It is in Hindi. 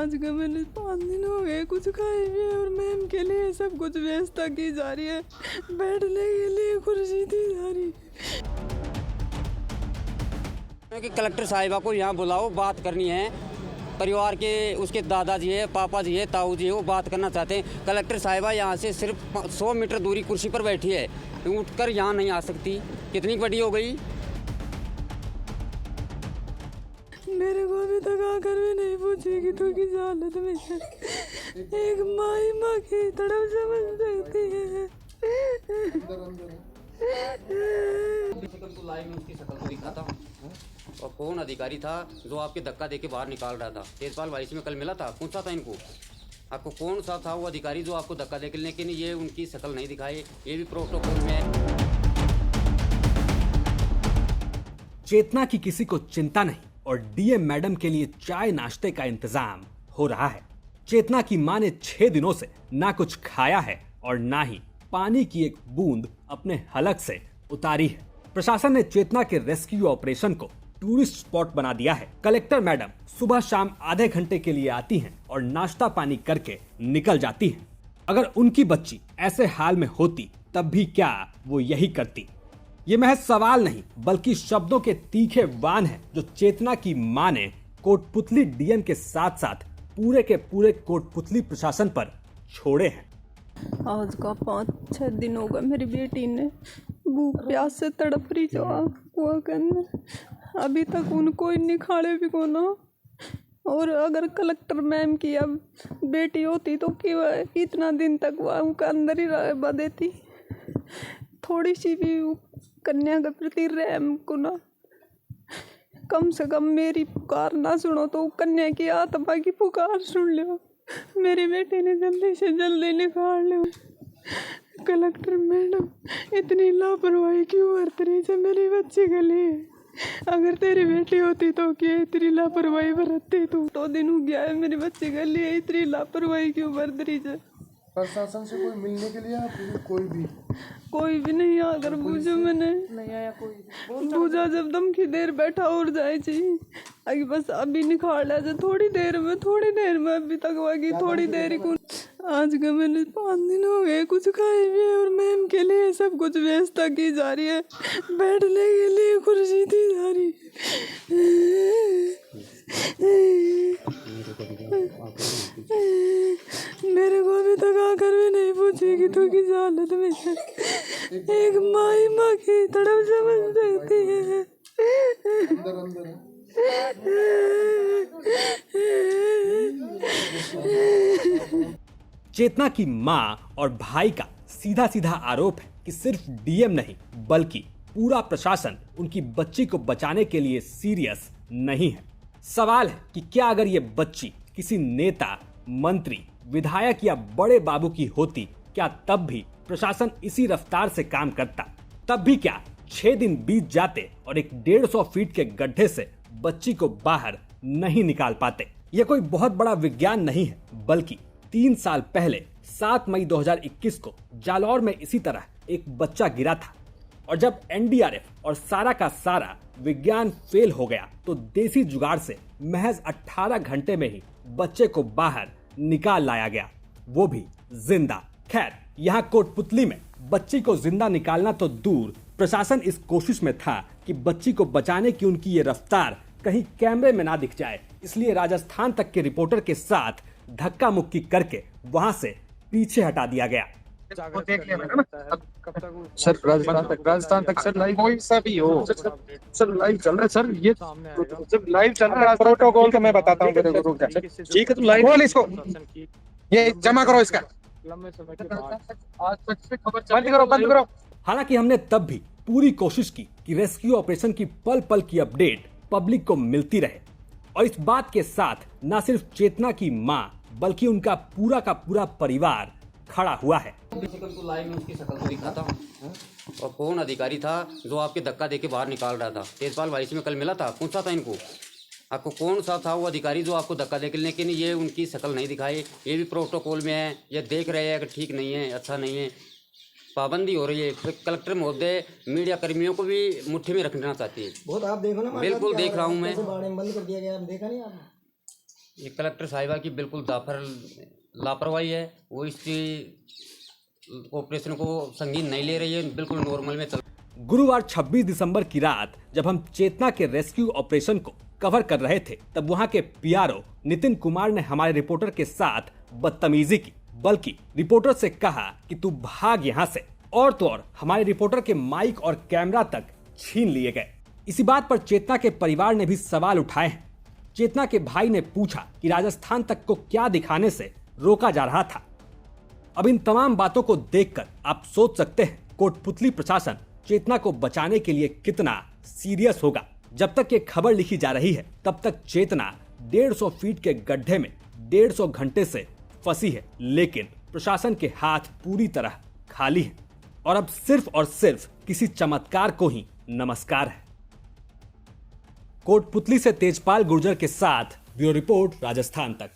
आज का मैंने 5 दिन हो गए कुछ खाए हुए और मैम के लिए सब कुछ व्यवस्था की जा रही है, बैठने के लिए कुर्सी दी जा रही है कि कलेक्टर साहिबा को यहाँ बुलाओ, बात करनी है। परिवार के उसके दादाजी है, पापा जी है, ताऊ जी है, वो बात करना चाहते हैं। कलेक्टर साहिबा यहाँ से सिर्फ 100 मीटर दूरी कुर्सी पर बैठी है, उठकर यहाँ नहीं आ सकती। कितनी बड़ी हो गई। मेरे को अभी तक आकर भी नहीं पूछेगी तो किस हालत में है। एक माँ की तड़प समझ सकती है। उसकी शक्ल तो दिखा था और कौन अधिकारी था जो आपके धक्का देके बाहर निकाल रहा था? तेजपाल वाइस में कल मिला था, पूछा था इनको आपको कौन सा था वो अधिकारी जो आपको धक्का देके, लेकिन ये उनकी शक्ल नहीं दिखाई। ये भी प्रोटोकॉल में है। चेतना की किसी को चिंता नहीं और डीएम मैडम के लिए चाय नाश्ते का इंतजाम हो रहा है। चेतना की मां ने 6 दिनों से ना कुछ खाया है और ना ही पानी की एक बूंद अपने हलक से उतारी है। प्रशासन ने चेतना के रेस्क्यू ऑपरेशन को टूरिस्ट स्पॉट बना दिया है। कलेक्टर मैडम सुबह शाम आधे घंटे के लिए आती हैं और नाश्ता पानी करके निकल जाती हैं। अगर उनकी बच्ची ऐसे हाल में होती तब भी क्या वो यही करती? ये महज सवाल नहीं बल्कि शब्दों के तीखे वान हैं जो चेतना की मां ने कोटपुतली डीएम के साथ साथ पूरे के पूरे कोटपुतली प्रशासन पर छोड़े हैं। आज का 5-6 दिन होगा मेरी बेटी ने भूख प्यास से तड़प रही जो हुआ करने, अभी तक उनको निखाड़े भी को ना। और अगर कलेक्टर मैम की अब बेटी होती तो क्यों इतना दिन तक वह उनका अंदर ही रह देती। थोड़ी सी भी कन्या के प्रति रहम को ना, कम से कम मेरी पुकार ना सुनो तो कन्या की आत्मा की पुकार सुन लो। मेरी बेटी ने जल्दी से जल्दी निकाल लो। कलेक्टर मैडम इतनी लापरवाही क्यों बरत रही है मेरी बच्ची के लिए? अगर तेरी बेटी होती तो क्या इतनी लापरवाही बरतती तू? 2 दिन हो गया है मेरी बच्ची के लिए इतनी लापरवाही क्यों बरत रही है? प्रशासन से कोई मिलने के लिए कोई भी नहीं आकर पूछो, मैंने नहीं आया कोई। पूछा जब धमकी देर बैठा और जाए चाहिए अभी बस अभी निकाल लिया थोड़ी देर में अभी तक वागी थोड़ी देर ही को। आज का मैंने 5 दिन हो गए कुछ खाए हुए और मैम के लिए सब कुछ व्यवस्था की जा रही है, बैठने के लिए कुर्सी दी जा रही मेरे को अभी तक आकर भी नहीं पूछेगी तो किस हालत में है। एक माँ की तड़प समझ सकती है। चेतना की मां और भाई का सीधा सीधा आरोप है कि सिर्फ डीएम नहीं बल्कि पूरा प्रशासन उनकी बच्ची को बचाने के लिए सीरियस नहीं है। सवाल है कि क्या अगर ये बच्ची किसी नेता, मंत्री, विधायक या बड़े बाबू की होती, क्या तब भी प्रशासन इसी रफ्तार से काम करता? तब भी क्या 6 दिन बीत जाते और एक 150 फीट के गड्ढे से बच्ची को बाहर नहीं निकाल पाते? यह कोई बहुत बड़ा विज्ञान नहीं है बल्कि 3 साल पहले 7 मई 2021 को जालौर में इसी तरह एक बच्चा गिरा था और जब एनडीआरएफ और सारा का सारा विज्ञान फेल हो गया तो देसी जुगाड़ से महज 18 घंटे में ही बच्चे को बाहर निकाल लाया गया, वो भी जिंदा। खैर, यहाँ कोटपुतली में बच्ची को जिंदा निकालना तो दूर, प्रशासन इस कोशिश में था कि बच्ची को बचाने की उनकी ये रफ्तार कहीं कैमरे में ना दिख जाए, इसलिए राजस्थान तक के रिपोर्टर के साथ धक्का मुक्की करके वहां से पीछे हटा दिया गया। सर राजस्थान तक सर लाइव कोई सा भी हो सर लाइव चल रहा है सर, ये जब लाइव चल रहा है प्रोटोकॉल तो मैं बताता हूँ तेरे को, रुक जा। ठीक है, तुम लाइव बोल इसको, ये जमा करो इसका, बंद करो। हालांकि हमने तब भी पूरी कोशिश की कि रेस्क्यू ऑपरेशन की पल पल की अपडेट पब्लिक को मिलती रहे और इस बात के साथ न सिर्फ चेतना की मां बल्कि उनका पूरा का पूरा परिवार खड़ा हुआ है। लाइव में उसकी शक्ल तो दिखा था और कौन अधिकारी था जो आपके धक्का देके बाहर निकाल रहा था? तेजपाल वाइस में कल मिला था, पूछा था इनको आपको कौन सा था वो अधिकारी जो आपको धक्का देके, लेकिन ये उनकी शक्ल नहीं दिखाई। ये भी प्रोटोकॉल में है, ये देख रहे हैं कि ठीक नहीं है, अच्छा नहीं है, पाबंदी हो रही है। कलेक्टर महोदय मीडिया कर्मियों को भी मुट्ठी में रखना चाहती है। बहुत आप देखो ना, बिल्कुल देख रहा हूँ मैं। बंद कर दिया गया, देखा नहीं आपने? ये कलेक्टर साहिबा की बिल्कुल लापरवाही है। वो इसकी ऑपरेशन को संगीन नहीं ले रही है, बिल्कुल नॉर्मल में चल। गुरुवार 26 दिसंबर की रात जब हम चेतना के रेस्क्यू ऑपरेशन को कवर कर रहे थे, तब वहां के पीआरओ नितिन कुमार ने हमारे रिपोर्टर के साथ बदतमीजी की, बल्कि रिपोर्टर से कहा कि तू भाग यहाँ से, और तो और हमारे रिपोर्टर के माइक और कैमरा तक छीन लिए गए। इसी बात पर चेतना के परिवार ने भी सवाल उठाए हैं। चेतना के भाई ने पूछा कि राजस्थान तक को क्या दिखाने से रोका जा रहा था। अब इन तमाम बातों को देखकर आप सोच सकते हैं कोटपुतली प्रशासन चेतना को बचाने के लिए कितना सीरियस होगा। जब तक ये खबर लिखी जा रही है, तब तक चेतना 150 फीट के गड्ढे में 150 घंटे से फंसी है, लेकिन प्रशासन के हाथ पूरी तरह खाली है और अब सिर्फ और सिर्फ किसी चमत्कार को ही नमस्कार है। कोटपुतली से तेजपाल गुर्जर के साथ ब्यूरो रिपोर्ट, राजस्थान तक।